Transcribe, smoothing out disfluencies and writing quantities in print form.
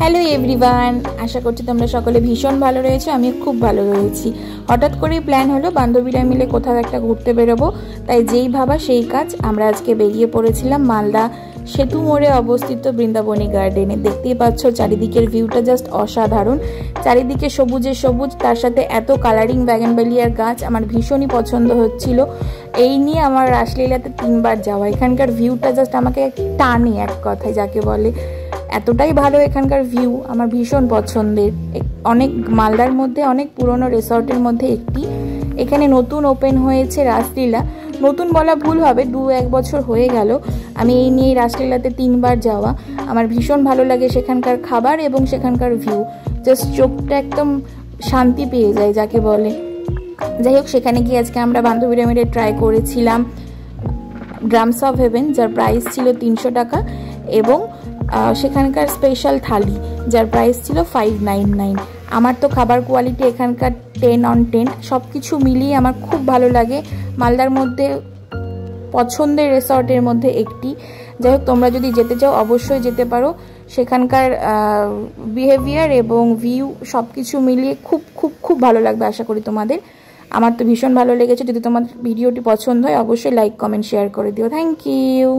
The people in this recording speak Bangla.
হ্যালো এভরিওয়ান, আশা করছি তোমরা সকলে ভীষণ ভালো রয়েছো। আমি খুব ভালো রয়েছি। হঠাৎ করেই প্ল্যান হলো বান্ধবীরা মিলে কোথাও একটা ঘুরতে বেরোবো, তাই যেই ভাবা সেই কাজ। আমরা আজকে বেরিয়ে পড়েছিলাম মালদা সেতু মোড়ে অবস্থিত বৃন্দাবনী গার্ডেনে। দেখতেই পাচ্ছ চারিদিকের ভিউটা জাস্ট অসাধারণ। চারিদিকে সবুজে সবুজ, তার সাথে এত কালারিং ব্যাগেনবেলিয়ার গাছ আমার ভীষণই পছন্দ হচ্ছিল। এই নিয়ে আমার রাসলীলাতে 3 বার যাওয়া। এখানকার ভিউটা জাস্ট আমাকে টানে, এক কথায় যাকে বলে। এতটাই ভালো এখানকার ভিউ, আমার ভীষণ পছন্দের। অনেক মালদার মধ্যে অনেক পুরনো রিসর্টের মধ্যে একটি। এখানে নতুন ওপেন হয়েছে রাসলীলা। নতুন বলা ভুল হবে, 2-1 বছর হয়ে গেল। আমি এই নিয়ে রাসলীলাতে 3 বার যাওয়া। আমার ভীষণ ভালো লাগে সেখানকার খাবার এবং সেখানকার ভিউ। জাস্ট চোখটা একদম শান্তি পেয়ে যায় যাকে বলে। যাই হোক, সেখানে গিয়ে আজকে আমরা বান্ধবীরা মিলে ট্রাই করেছিলাম ড্রামস অফ হেভেন, যার প্রাইস ছিল 300 টাকা, এবং সেখানকার স্পেশাল থালি, যার প্রাইস ছিল 599। আমার তো খাবার কোয়ালিটি এখানকার 10 on 10, সব কিছু মিলিয়ে আমার খুব ভালো লাগে। মালদার মধ্যে পছন্দের রিসর্টের মধ্যে একটি। যাই হোক, তোমরা যদি যেতে চাও অবশ্যই যেতে পারো। সেখানকার বিহেভিয়ার এবং ভিউ সব কিছু মিলিয়ে খুব খুব খুব ভালো লাগবে আশা করি তোমাদের। আমার তো ভীষণ ভালো লেগেছে। যদি তোমার ভিডিওটি পছন্দ হয় অবশ্যই লাইক, কমেন্ট, শেয়ার করে দিও। Thank you.